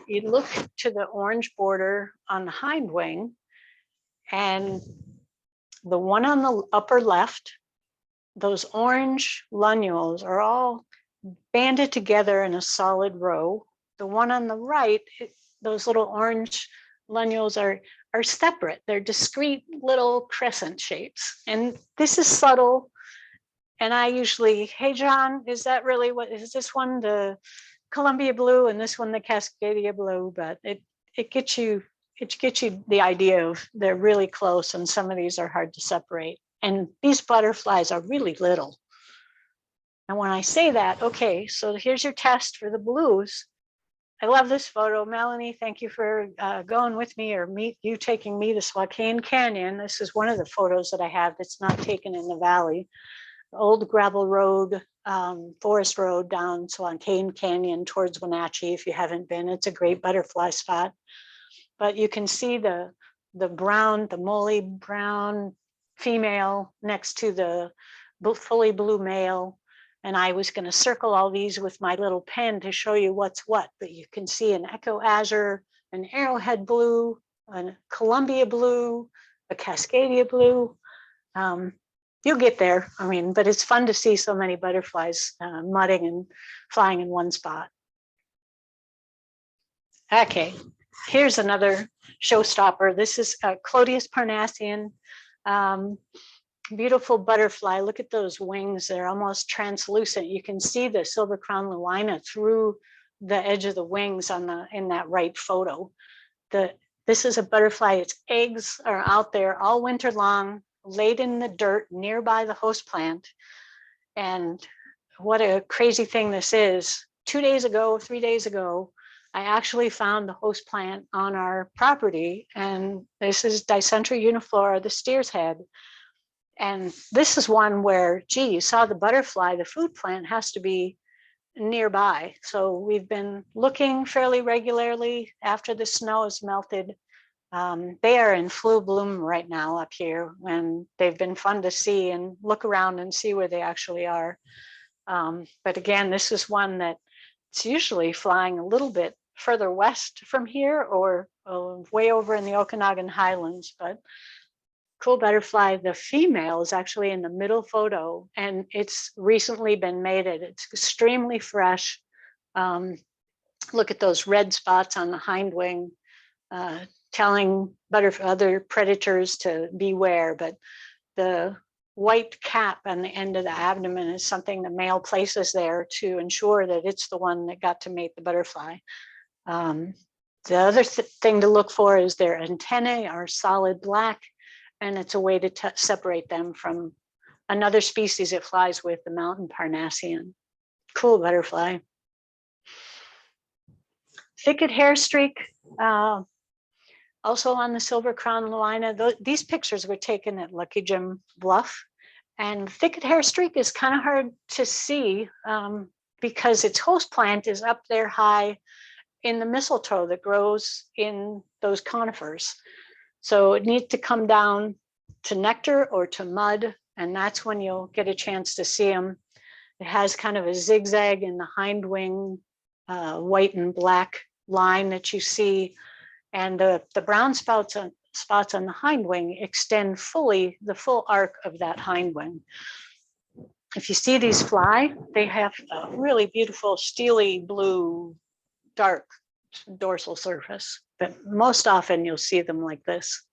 you look to the orange border on the hind wing, and the one on the upper left, those orange lunules are all banded together in a solid row. The one on the right, those little orange lunules are separate. They're discrete little crescent shapes. And this is subtle. And I usually, hey, John, is that really what, is this one the Columbia blue, and this one the Cascadia blue, but it gets you the idea of they're really close, and some of these are hard to separate. And these butterflies are really little. And when I say that, okay, so here's your test for the blues. I love this photo. Melanie, thank you for going with me, or you taking me to Swakane Canyon. This is one of the photos that I have that's not taken in the valley. Old gravel road, forest road down Swakane Canyon towards Wenatchee. If you haven't been, it's a great butterfly spot. But you can see the brown, the molly brown female next to the fully blue male. And I was going to circle all these with my little pen to show you what's what, but you can see an Echo Azure, an Arrowhead Blue, a Columbia Blue, a Cascadia Blue. You'll get there. I mean, but it's fun to see so many butterflies mudding and flying in one spot. Okay, here's another showstopper. This is Claudius Parnassian. Beautiful butterfly. Look at those wings. They're almost translucent. You can see the silver crown luina through the edge of the wings in that right photo. This is a butterfly. Its eggs are out there all winter long, laid in the dirt nearby the host plant. And what a crazy thing this is. 3 days ago, I actually found the host plant on our property, and this is Dicentra uniflora, the steer's head. And this is one where, gee, you saw the butterfly, the food plant has to be nearby. So we've been looking fairly regularly after the snow has melted. They are in full bloom right now up here, and they've been fun to see and look around and see where they actually are. But again, this is one that it's usually flying a little bit further west from here, or way over in the Okanagan Highlands, but cool butterfly. The female is actually in the middle photo, and it's recently been mated. It's extremely fresh. Look at those red spots on the hind wing, telling other predators to beware. But the white cap on the end of the abdomen is something the male places there to ensure that it's the one that got to mate the butterfly. The other thing to look for is their antennae are solid black, and it's a way to separate them from another species it flies with, the mountain Parnassian. Cool butterfly. Thicket hair streak, also on the silver crown luina. These pictures were taken at Lucky Jim Bluff, and thicket hair streak is kind of hard to see because its host plant is up there high in the mistletoe that grows in those conifers. So it needs to come down to nectar or to mud, and that's when you'll get a chance to see them. It has kind of a zigzag in the hind wing, white and black line that you see, and the brown spots on the hind wing extend the full arc of that hind wing. If you see these fly, they have a really beautiful steely blue, dark dorsal surface, but most often you'll see them like this.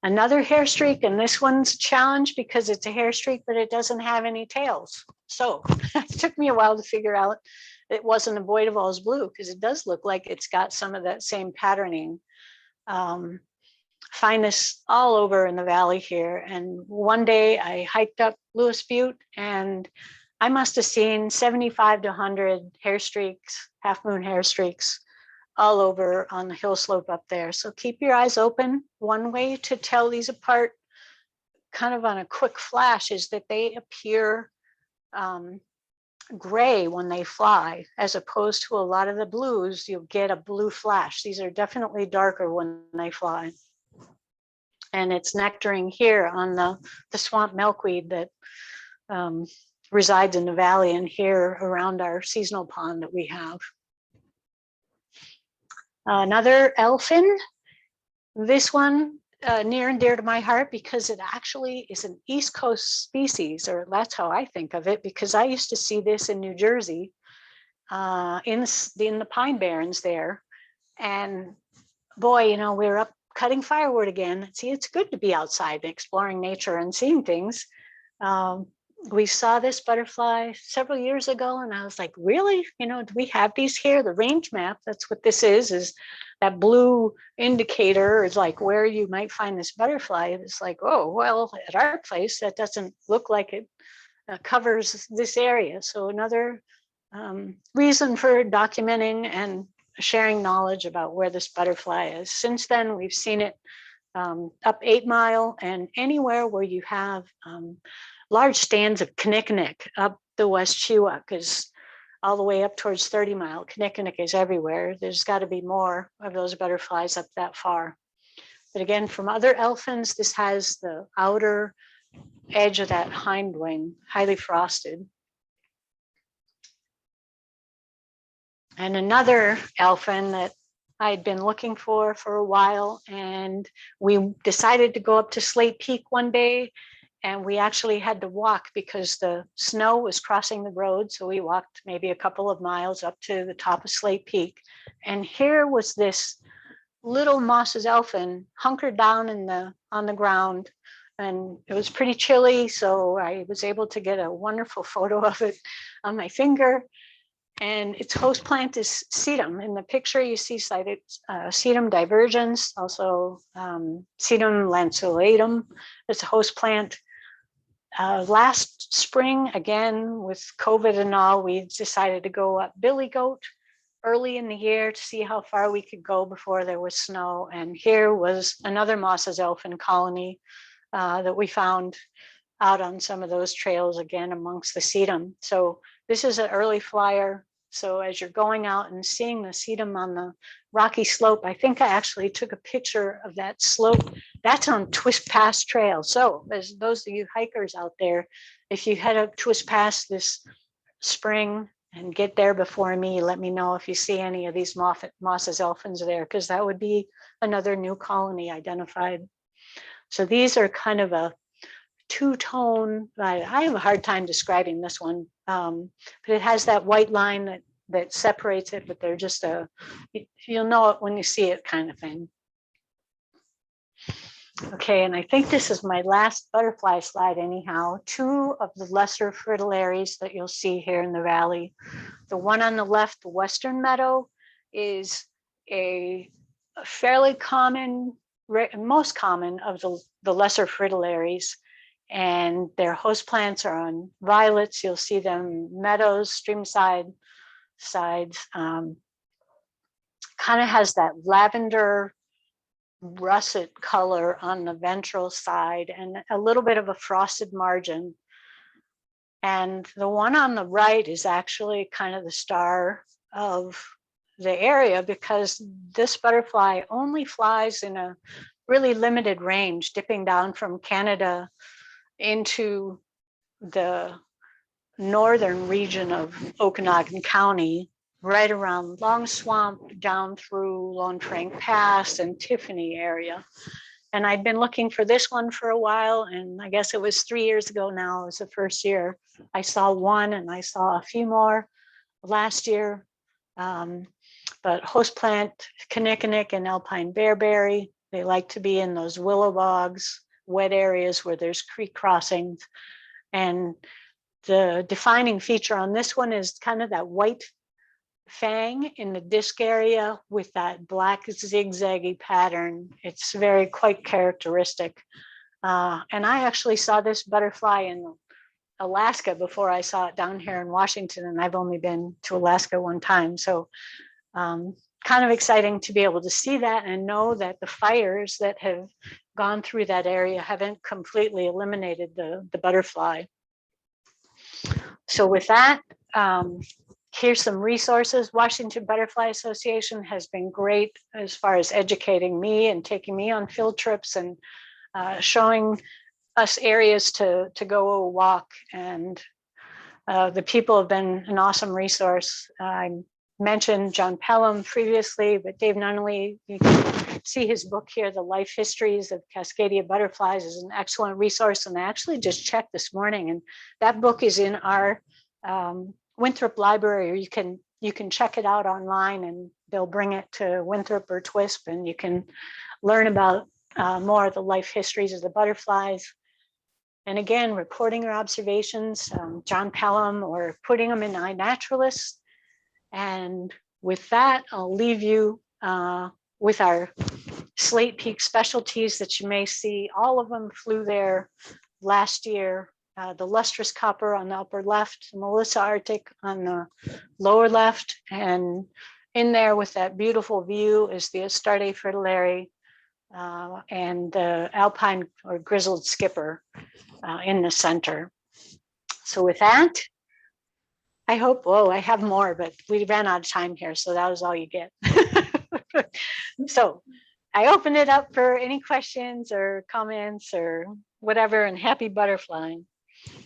Another hair streak, and this one's a challenge because it's a hair streak, but it doesn't have any tails. So it took me a while to figure out it wasn't a Boy de Vals blue, because it does look like it's got some of that same patterning. Find this all over in the valley here. And one day I hiked up Lewis Butte, and I must have seen 75 to 100 hair streaks, half moon hair streaks, all over on the hill slope up there. So keep your eyes open. One way to tell these apart, kind of on a quick flash, is that they appear gray when they fly, as opposed to a lot of the blues, you'll get a blue flash. These are definitely darker when they fly. And it's nectaring here on the swamp milkweed that resides in the valley and here around our seasonal pond that we have. Another elfin, this one near and dear to my heart because it actually is an East Coast species, or that's how I think of it, because I used to see this in New Jersey in the Pine Barrens there. And boy, you know, we're up cutting firewood again. See, it's good to be outside and exploring nature and seeing things. we saw this butterfly several years ago, and I was like, really? Do we have these here? The range map, that's what this is that blue indicator is like where you might find this butterfly. It's like, oh, well, at our place, that doesn't look like it covers this area. So another reason for documenting and sharing knowledge about where this butterfly is. Since then, we've seen it up 8 Mile, and anywhere where you have large stands of kinnikinick up the West Chewuk is all the way up towards 30 Mile. Kinnikinick is everywhere. There's got to be more of those butterflies up that far. But again, from other elfins, this has the outer edge of that hind wing, highly frosted. And another elfin that I'd been looking for a while, and we decided to go up to Slate Peak one day, and we actually had to walk because the snow was crossing the road. So we walked maybe a couple of miles up to the top of Slate Peak. And here was this little Moss's elfin hunkered down on the ground, and it was pretty chilly. So I was able to get a wonderful photo of it on my finger. And its host plant is sedum. In the picture, you see cited sedum divergens, also sedum lanceolatum. It's a host plant. Last spring, again, with COVID and all, we decided to go up Billy Goat early in the year to see how far we could go before there was snow. And here was another Moss's elfin colony that we found out on some of those trails, again, amongst the sedum. So this is an early flyer. So as you're going out and seeing the sedum on the rocky slope, I think I actually took a picture of that slope. That's on Twist Pass Trail. So as those of you hikers out there, if you head up Twist Pass this spring and get there before me, let me know if you see any of these Moss's elfins there, because that would be another new colony identified. So these are kind of a two-tone. I have a hard time describing this one, but it has that white line that separates it, but they're just you'll know it when you see it kind of thing. Okay, and I think this is my last butterfly slide anyhow. Two of the lesser fritillaries that you'll see here in the valley. The one on the left, the Western Meadow, is a fairly common, most common of the lesser fritillaries. And their host plants are on violets. You'll see them meadows, streamside sides. Kind of has that lavender russet color on the ventral side and a little bit of a frosted margin. And the one on the right is actually kind of the star of the area, because this butterfly only flies in a really limited range, dipping down from Canada into the northern region of Okanagan County, right around Long Swamp, down through Lone Frank Pass and Tiffany area. And I'd been looking for this one for a while, and I guess it was 3 years ago now, it was the first year. I saw one, and I saw a few more last year. But host plant, kinnikinick and alpine bearberry, they like to be in those willow bogs, wet areas where there's creek crossings. And the defining feature on this one is kind of that white fang in the disc area with that black zigzaggy pattern. It's quite characteristic. And I actually saw this butterfly in Alaska before I saw it down here in Washington, and I've only been to Alaska one time. So kind of exciting to be able to see that and know that the fires that have gone through that area haven't completely eliminated the butterfly. So with that, here's some resources. Washington Butterfly Association has been great as far as educating me and taking me on field trips and showing us areas to go walk. And the people have been an awesome resource. I mentioned John Pelham previously, but Dave Nunnally, you can see his book here, The Life Histories of Cascadia Butterflies, is an excellent resource. And I actually just checked this morning, and that book is in our Winthrop Library, or you can check it out online, and they'll bring it to Winthrop or Twisp, and you can learn about more of the life histories of the butterflies. And again, recording your observations, John Pelham, or putting them in iNaturalist. And with that, I'll leave you with our Slate Peak specialties that you may see. All of them flew there last year. The lustrous copper on the upper left, Melissa Arctic on the lower left, and in there with that beautiful view is the Astarte fritillary and the alpine or grizzled skipper in the center. So with that, I hope, whoa, I have more, but we ran out of time here, so that was all you get. So I open it up for any questions or comments or whatever, and happy butterflying.